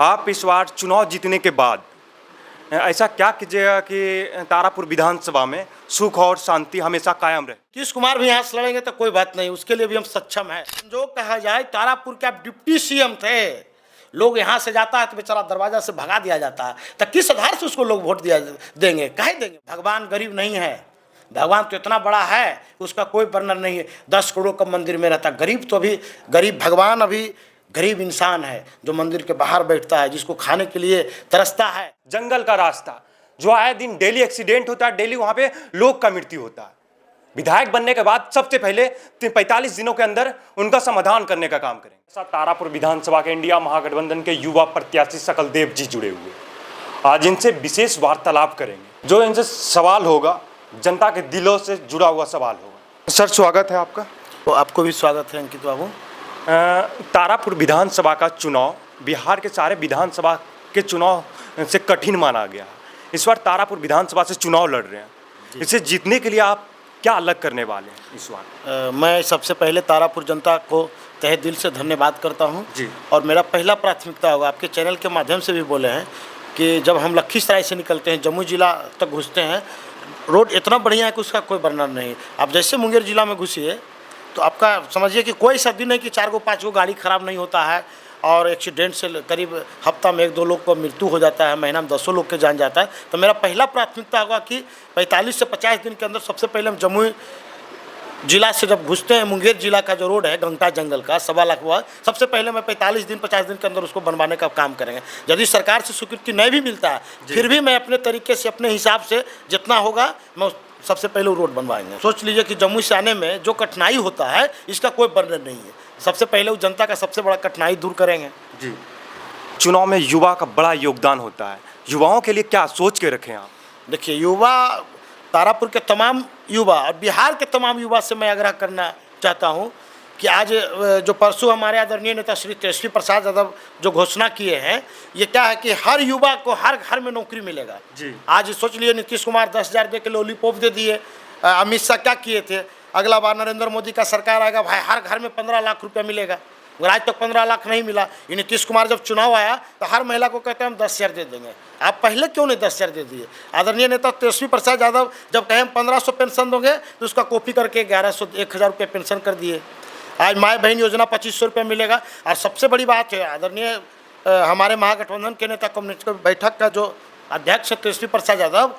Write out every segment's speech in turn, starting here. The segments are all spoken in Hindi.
आप इस बार चुनाव जीतने के बाद ऐसा क्या कीजिएगा कि तारापुर विधानसभा में सुख और शांति हमेशा कायम रहे? नीतीश कुमार भी यहाँ से लड़ेंगे तो कोई बात नहीं, उसके लिए भी हम सक्षम हैं। जो कहा जाए, तारापुर के आप डिप्टी सीएम थे, लोग यहाँ से जाता है तो बेचारा दरवाजा से भगा दिया जाता है, तो किस आधार से उसको लोग वोट देंगे? काहे देंगे? भगवान गरीब नहीं है, भगवान तो इतना बड़ा है उसका कोई वर्णन नहीं है। 10 करोड़ का मंदिर में रहता, गरीब तो अभी गरीब, भगवान अभी गरीब इंसान है जो मंदिर के बाहर बैठता है, जिसको खाने के लिए तरसता है। जंगल का रास्ता जो आए दिन डेली एक्सीडेंट होता है, डेली वहां पे लोग का मृत्यु होता है। विधायक बनने के बाद सबसे पहले 45 दिनों के अंदर उनका समाधान करने का काम करेंगे। तारापुर विधानसभा के इंडिया महागठबंधन के युवा प्रत्याशी सकलदेव जी जुड़े हुए, आज इनसे विशेष वार्तालाप करेंगे। जो इनसे सवाल होगा जनता के दिलों से जुड़ा हुआ सवाल होगा। सर, स्वागत है आपका। तो आपको भी स्वागत है अंकित बाबू। तारापुर विधानसभा का चुनाव बिहार के सारे विधानसभा के चुनाव से कठिन माना गया। इस बार तारापुर विधानसभा से चुनाव लड़ रहे हैं, इसे जीतने के लिए आप क्या अलग करने वाले हैं इस बार? मैं सबसे पहले तारापुर जनता को तहे दिल से धन्यवाद करता हूं जी। और मेरा पहला प्राथमिकता होगा, आपके चैनल के माध्यम से भी बोले हैं कि जब हम लखीसराय से निकलते हैं, जम्मू जिला तक घुसते हैं, रोड इतना बढ़िया है कि उसका कोई वर्णन नहीं। आप जैसे मुंगेर जिला में घुसिए तो आपका समझिए कि कोई ऐसा दिन है कि 4 गो 5 गो गाड़ी खराब नहीं होता है, और एक्सीडेंट से करीब हफ्ता में 1-2 लोग को मृत्यु हो जाता है, महीना में 10 लोग के जान जाता है। तो मेरा पहला प्राथमिकता होगा कि 45 से 50 दिन के अंदर सबसे पहले हम जम्मू जिला से जब घुसते हैं, मुंगेर जिला का जो रोड है घंटा जंगल का 1.25 लाख हुआ, सबसे पहले मैं 45 दिन 50 दिन के अंदर उसको बनवाने का काम करेंगे। यदि सरकार से स्वीकृति नहीं भी मिलता है फिर भी मैं अपने तरीके से, अपने हिसाब से जितना होगा मैं सबसे पहले वो रोड बनवाएंगे। सोच लीजिए कि जम्मू से आने में जो कठिनाई होता है इसका कोई वर्णन नहीं है। सबसे पहले वो जनता का सबसे बड़ा कठिनाई दूर करेंगे। जी। चुनाव में युवा का बड़ा योगदान होता है, युवाओं के लिए क्या सोच के रखें आप? देखिए, युवा, तारापुर के तमाम युवा और बिहार के तमाम युवा से मैं आग्रह करना चाहता हूँ कि आज जो परसों हमारे आदरणीय नेता श्री तेजस्वी प्रसाद यादव जो घोषणा किए हैं, ये क्या है कि हर युवा को हर घर में नौकरी मिलेगा। जी। आज सोच लिए नीतीश कुमार 10,000 दे के लॉलीपॉप दे दिए, अमित शाह क्या किए थे, अगला बार नरेंद्र मोदी का सरकार आएगा, भाई हर घर में 15 लाख रुपया मिलेगा। अगर आज तक 15 लाख नहीं मिला, ये नीतीश कुमार जब चुनाव आया तो हर महिला को कहते हैं हम 10,000 दे देंगे। आप पहले क्यों नहीं 10,000 दे दिए? आदरणीय नेता तेजस्वी प्रसाद यादव जब कहे हम 1500 पेंशन दोगे तो उसका कॉपी करके 1100 1000 रुपये पेंशन कर दिए। आज माँ बहन योजना 2500 रुपये मिलेगा। और सबसे बड़ी बात है, आदरणीय हमारे महागठबंधन के नेता कम्युनिस्ट बैठक का जो अध्यक्ष है तेजस्वी प्रसाद यादव,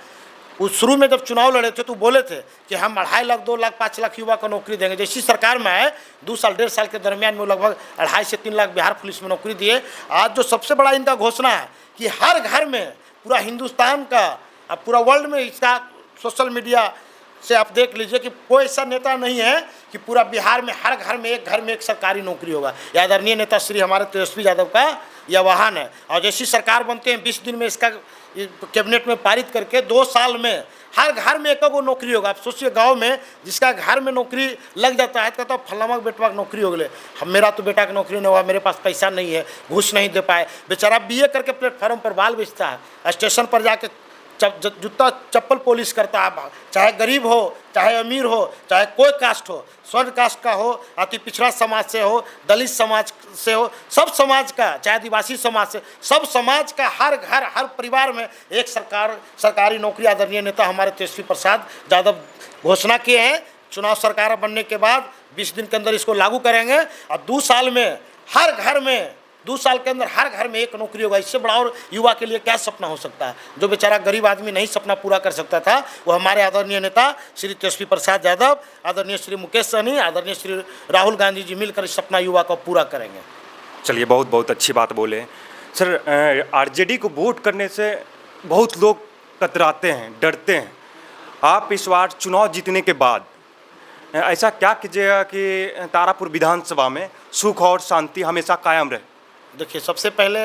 उस शुरू में जब चुनाव लड़े थे तो बोले थे कि हम 2.5 लाख 2 लाख 5 लाख युवा को नौकरी देंगे। जैसी सरकार में आए 2 साल 1.5 साल के दरमियान में लगभग 2.5 से 3 लाख बिहार पुलिस में नौकरी दिए। आज जो सबसे बड़ा इनका घोषणा है कि हर घर में, पूरा हिंदुस्तान का, अब पूरा वर्ल्ड में इसका सोशल मीडिया से आप देख लीजिए कि कोई ऐसा नेता नहीं है कि पूरा बिहार में हर घर में एक सरकारी नौकरी होगा। यह आदरणीय नेता श्री हमारे तेजस्वी यादव का यह वाहन है। और जैसी सरकार बनते हैं 20 दिन में इसका कैबिनेट में पारित करके 2 साल में हर घर में 1 गो नौकरी होगा। आप सोचिए, गांव में जिसका घर में नौकरी लग जाता है तो कहता है फलामा बेटवा की नौकरी हो गई, मेरा तो बेटा की नौकरी नहीं हुआ, मेरे पास पैसा नहीं है, घूस नहीं दे पाए। बेचारा BA करके प्लेटफॉर्म पर बाल बेचता है, स्टेशन पर जाके जूता चप्पल पॉलिश करता है, चाहे गरीब हो, चाहे अमीर हो, चाहे कोई कास्ट हो, स्वर्ण कास्ट का हो, अति पिछड़ा समाज से हो, दलित समाज से हो, सब समाज का, चाहे आदिवासी समाज से, सब समाज का हर घर हर परिवार में एक सरकारी नौकरी आदरणीय नेता हमारे तेजस्वी प्रसाद यादव घोषणा किए हैं। चुनाव सरकार बनने के बाद 20 दिन के अंदर इसको लागू करेंगे और 2 साल में हर घर में, 2 साल के अंदर हर घर में 1 नौकरी होगा। इससे बड़ा और युवा के लिए क्या सपना हो सकता है? जो बेचारा गरीब आदमी नहीं सपना पूरा कर सकता था, वो हमारे आदरणीय नेता श्री तेजस्वी प्रसाद यादव, आदरणीय श्री मुकेश सहनी, आदरणीय श्री राहुल गांधी जी मिलकर इस सपना युवा को पूरा करेंगे। चलिए, बहुत बहुत अच्छी बात बोले सर। RJD को वोट करने से बहुत लोग कतराते हैं, डरते हैं। आप इस बार चुनाव जीतने के बाद ऐसा क्या कीजिएगा कि तारापुर विधानसभा में सुख और शांति हमेशा कायम रहे? देखिए, सबसे पहले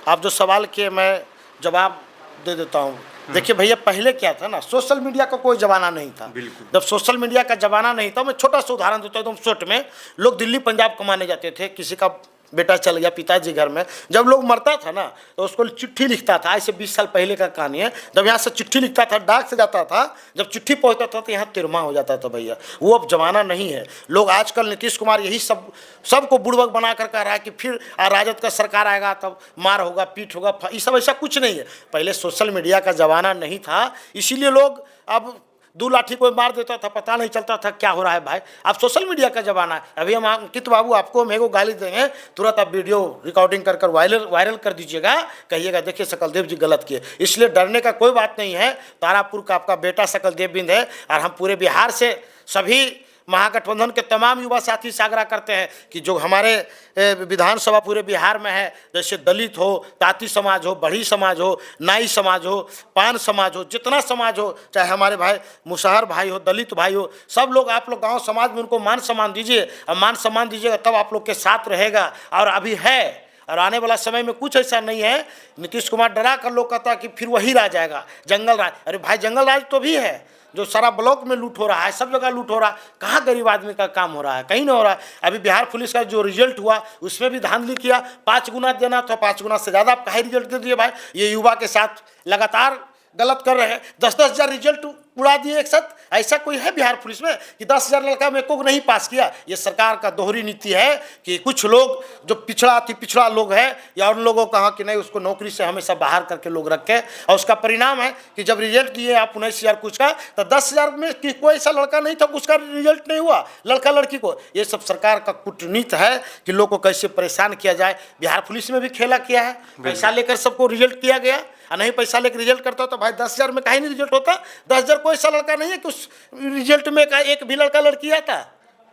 आप जो सवाल किए मैं जवाब दे देता हूँ। देखिए भैया, पहले क्या था ना, सोशल मीडिया का कोई जमाना नहीं था। जब सोशल मीडिया का जमाना नहीं था, मैं छोटा सा उदाहरण देता हूँ एकदम शॉर्ट में। लोग दिल्ली पंजाब कमाने जाते थे, किसी का बेटा चल गया पिताजी घर में, जब लोग मरता था ना तो उसको चिट्ठी लिखता था। ऐसे 20 साल पहले का कहानी है, जब यहाँ से चिट्ठी लिखता था, डाक से जाता था, जब चिट्ठी पहुँचता था तो यहाँ तिरमा हो जाता था भैया। वो अब जमाना नहीं है। लोग आजकल नीतीश कुमार यही सबको बुड़बक बना कर कह रहा है कि फिर राजद का सरकार आएगा तब मार होगा, पीट होगा। ये सब ऐसा कुछ नहीं है। पहले सोशल मीडिया का ज़माना नहीं था, इसीलिए लोग अब 2 लाठी कोई मार देता था, पता नहीं चलता था क्या हो रहा है भाई। अब सोशल मीडिया का ज़माना है। अभी हम अंकित बाबू आपको मेरे को गाली देंगे, तुरंत आप वीडियो रिकॉर्डिंग कर वायरल कर दीजिएगा, कहिएगा देखिए सकलदेव जी गलत किए। इसलिए डरने का कोई बात नहीं है। तारापुर का आपका बेटा सकलदेव बिंद है और हम पूरे बिहार से सभी महागठबंधन के तमाम युवा साथी से आग्रह करते हैं कि जो हमारे विधानसभा पूरे बिहार में है, जैसे दलित हो, ताती समाज हो, बढ़ी समाज हो, नाई समाज हो, पान समाज हो, जितना समाज हो, चाहे हमारे भाई मुसहर भाई हो, दलित भाई हो, सब लोग आप लोग गांव समाज में उनको मान सम्मान दीजिए। और मान सम्मान दीजिएगा तब आप लोग के साथ रहेगा। और अभी है और आने वाला समय में कुछ ऐसा नहीं है। नीतीश कुमार डरा कर लोग कहता कि फिर वही राज आएगा, जंगल राज। अरे भाई जंगल राज तो भी है, जो सारा ब्लॉक में लूट हो रहा है, सब जगह लूट हो रहा है। कहाँ गरीब आदमी का काम हो रहा है? कहीं नहीं हो रहा है। अभी बिहार पुलिस का जो रिजल्ट हुआ उसमें भी धांधली किया। 5 गुना देना था, 5 गुना से ज़्यादा आप काहे रिजल्ट दे दिए भाई? ये युवा के साथ लगातार गलत कर रहे हैं। 10-10 हज़ार रिजल्ट उड़ा दिए एक साथ। ऐसा कोई है बिहार पुलिस में कि 10,000 लड़का में को नहीं पास किया? ये सरकार का दोहरी नीति है कि कुछ लोग जो पिछड़ा लोग है या उन लोगों को कहा कि नहीं उसको नौकरी से हमेशा बाहर करके लोग रखे। और उसका परिणाम है कि जब रिजल्ट दिए आप 19,000 कुछ का, तो 10,000 में कि कोई ऐसा लड़का नहीं था उसका रिजल्ट नहीं हुआ, लड़का लड़की को। ये सब सरकार का कूटनीति है कि लोग को कैसे परेशान किया जाए। बिहार पुलिस में भी खेला किया है, पैसा लेकर सबको रिजल्ट किया गया। और नहीं पैसा लेकर रिजल्ट करता तो भाई 10,000 में कहीं नहीं रिजल्ट होता। 10,000 कोई ऐसा लड़का नहीं है कि उस रिजल्ट में एक भी लड़का लड़की आता।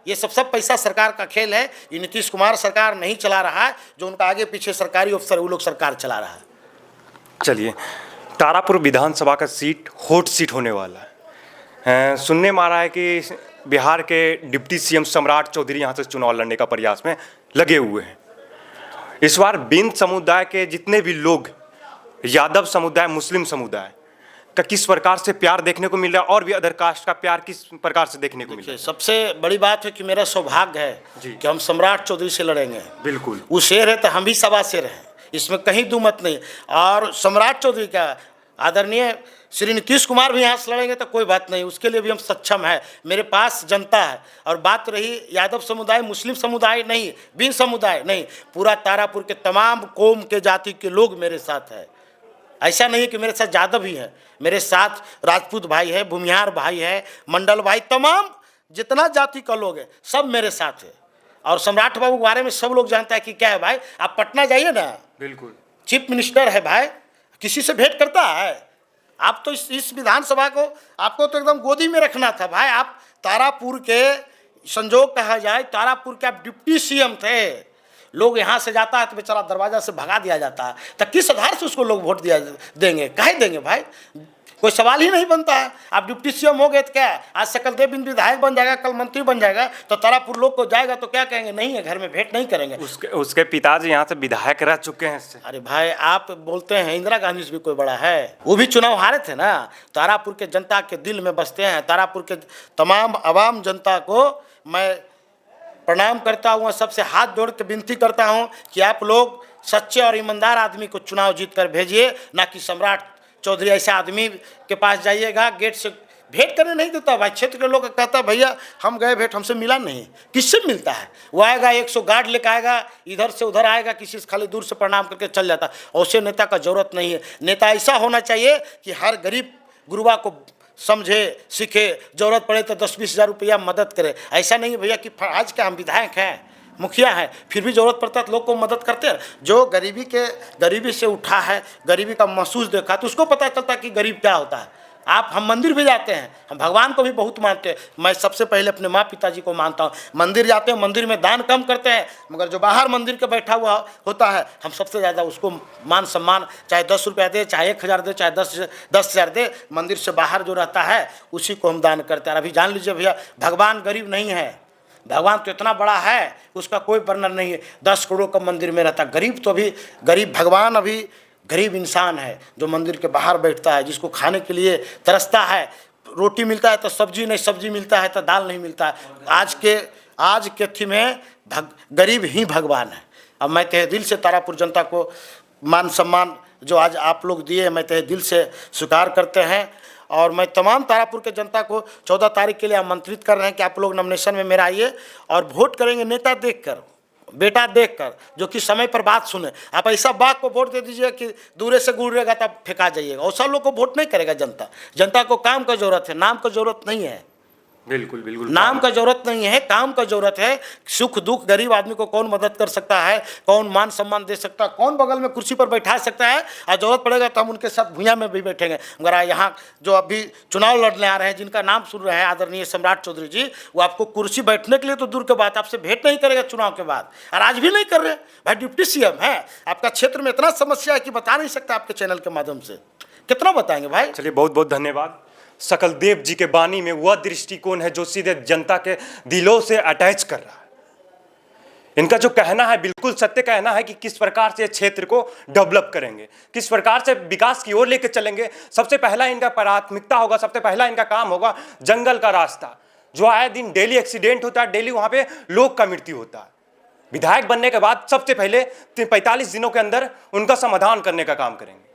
ये सब पैसा सरकार का खेल है। ये नीतीश कुमार सरकार नहीं चला रहा है, जो उनका आगे पीछे सरकारी अफसर वो लोग सरकार चला रहा है। चलिए, तारापुर विधानसभा का सीट हॉट सीट होने वाला है। सुनने में आ रहा है कि बिहार के डिप्टी सीएम सम्राट चौधरी यहाँ से चुनाव लड़ने का प्रयास में लगे हुए हैं। इस बार बिंद समुदाय के जितने भी लोग, यादव समुदाय, मुस्लिम समुदाय का किस प्रकार से प्यार देखने को मिल रहा है और भी अदर कास्ट का प्यार किस प्रकार से देखने को मिल रहा है? सबसे बड़ी बात है कि मेरा सौभाग्य है कि हम सम्राट चौधरी से लड़ेंगे। बिल्कुल, वो शेर है तो हम भी सवा शेर हैं, इसमें कहीं दो मत नहीं। और सम्राट चौधरी का आदरणीय श्री नीतीश कुमार भी यहाँ से लड़ेंगे तो कोई बात नहीं, उसके लिए भी हम सक्षम है। मेरे पास जनता है। और बात रही यादव समुदाय, मुस्लिम समुदाय नहीं, बिन समुदाय नहीं, पूरा तारापुर के तमाम कौम के जाति के लोग मेरे साथ है। ऐसा नहीं है कि मेरे साथ यादव ही है, मेरे साथ राजपूत भाई है, भूमिहार भाई है, मंडल भाई, तमाम जितना जाति का लोग है सब मेरे साथ है। और सम्राट बाबू के बारे में सब लोग जानता है कि क्या है भाई। आप पटना जाइए ना, बिल्कुल चीफ मिनिस्टर है भाई, किसी से भेंट करता है? आप तो इस विधानसभा को आपको तो एकदम गोदी में रखना था भाई। आप तारापुर के संजोग कहा जाए, तारापुर के आप डिप्टी सीएम थे। लोग यहाँ से जाता है तो बेचारा दरवाजा से भगा दिया जाता है, तो किस आधार से उसको लोग वोट देंगे? काहे देंगे भाई? कोई सवाल ही नहीं बनता है। आप डिप्टी सीएम हो गए तो क्या, आज सकलदेव बिंद विधायक बन जाएगा, कल मंत्री बन जाएगा, तो तारापुर लोग को जाएगा तो क्या कहेंगे? नहीं है, घर में भेंट नहीं करेंगे। उसके पिताजी यहाँ से विधायक रह चुके हैं इससे। अरे भाई आप बोलते हैं इंदिरा गांधी से भी कोई बड़ा है? वो भी चुनाव हारे थे ना। तारापुर के जनता के दिल में बसते हैं। तारापुर के तमाम आवाम जनता को मैं प्रणाम करता हूँ, सबसे हाथ जोड़ के विनती करता हूँ कि आप लोग सच्चे और ईमानदार आदमी को चुनाव जीत कर भेजिए, ना कि सम्राट चौधरी ऐसे आदमी के पास जाइएगा गेट से भेंट करने नहीं देता भाई। क्षेत्र के लोग कहता है भैया हम गए भेंट, हमसे मिला नहीं। किससे मिलता है? वो आएगा 100 गार्ड लेकर आएगा, इधर से उधर आएगा, किसी से खाली दूर से प्रणाम करके चल जाता। ऐसे नेता का जरूरत नहीं है। नेता ऐसा होना चाहिए कि हर गरीब गुरुआ को समझे, सीखे, जरूरत पड़े तो 10-20 हज़ार रुपया मदद करे। ऐसा नहीं है भैया कि आज के हम विधायक हैं, मुखिया है, फिर भी जरूरत पड़ता है तो लोग को मदद करते हैं। जो गरीबी से उठा है, गरीबी का महसूस देखा, तो उसको पता चलता है कि गरीब क्या होता है। हम मंदिर भी जाते हैं, हम भगवान को भी बहुत मानते हैं। मैं सबसे पहले अपने माँ पिताजी को मानता हूँ। मंदिर जाते हैं, मंदिर में दान कम करते हैं, मगर जो बाहर मंदिर के बैठा हुआ होता है हम सबसे ज़्यादा उसको मान सम्मान, चाहे 10 रुपया दे, चाहे 1,000 दे, चाहे 10,000 दे, मंदिर से बाहर जो रहता है उसी को हम दान करते हैं। अभी जान लीजिए भैया, भगवान गरीब नहीं है। भगवान तो इतना बड़ा है उसका कोई वर्णन नहीं है। 10 करोड़ का मंदिर में रहता। गरीब तो अभी गरीब, भगवान अभी गरीब इंसान है जो मंदिर के बाहर बैठता है, जिसको खाने के लिए तरसता है। रोटी मिलता है तो सब्जी नहीं, सब्जी मिलता है तो दाल नहीं मिलता है। आज के थी में गरीब ही भगवान है। अब मैं तहे दिल से तारापुर जनता को मान सम्मान जो आज आप लोग दिए, मैं तहे दिल से स्वीकार करते हैं। और मैं तमाम तारापुर के जनता को 14 तारीख के लिए आमंत्रित कर रहे हैं कि आप लोग नॉमिनेशन में मेरा आइए और वोट करेंगे नेता देखकर, बेटा देखकर, जो कि समय पर बात सुने। आप ऐसा बाघ को वोट दे दीजिए कि दूरे से गुजरेगा तब फेंका जाइएगा, ऐसा लोग को वोट नहीं करेगा जनता। जनता को काम का जरूरत है, नाम का जरूरत नहीं है। बिल्कुल बिल्कुल, नाम का जरूरत नहीं है, काम का जरूरत है। सुख दुख गरीब आदमी को कौन मदद कर सकता है, कौन मान सम्मान दे सकता है, कौन बगल में कुर्सी पर बैठा सकता है, और जरूरत पड़ेगा तो हम उनके साथ भुइयां में भी बैठेंगे। मगर यहाँ जो अभी चुनाव लड़ने आ रहे हैं, जिनका नाम सुन रहे हैं आदरणीय सम्राट चौधरी जी, वो आपको कुर्सी बैठने के लिए तो दूर के बात, आपसे भेंट नहीं करेगा चुनाव के बाद, और आज भी नहीं कर रहे। भाई डिप्टी सीएम है, आपका क्षेत्र में इतना समस्या है कि बता नहीं सकता। आपके चैनल के माध्यम से कितना बताएंगे भाई। चलिए, बहुत बहुत धन्यवाद। सकल देव जी के बानी में वह दृष्टिकोण है जो सीधे जनता के दिलों से अटैच कर रहा है। इनका जो कहना है बिल्कुल सत्य कहना है कि किस प्रकार से क्षेत्र को डेवलप करेंगे, किस प्रकार से विकास की ओर लेकर चलेंगे। सबसे पहला इनका प्राथमिकता होगा, सबसे पहला इनका काम होगा जंगल का रास्ता, जो आए दिन डेली एक्सीडेंट होता है, डेली वहां पे लोग का मृत्यु होता है। विधायक बनने के बाद सबसे पहले 45 दिनों के अंदर उनका समाधान करने का काम करेंगे।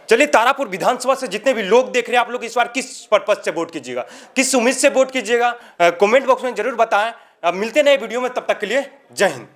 चलिए, तारापुर विधानसभा से जितने भी लोग देख रहे हैं, आप लोग इस बार किस पर्पज से वोट कीजिएगा, किस उम्मीद से वोट कीजिएगा, कमेंट बॉक्स में जरूर बताएं। अब मिलते नए वीडियो में, तब तक के लिए जय हिंद।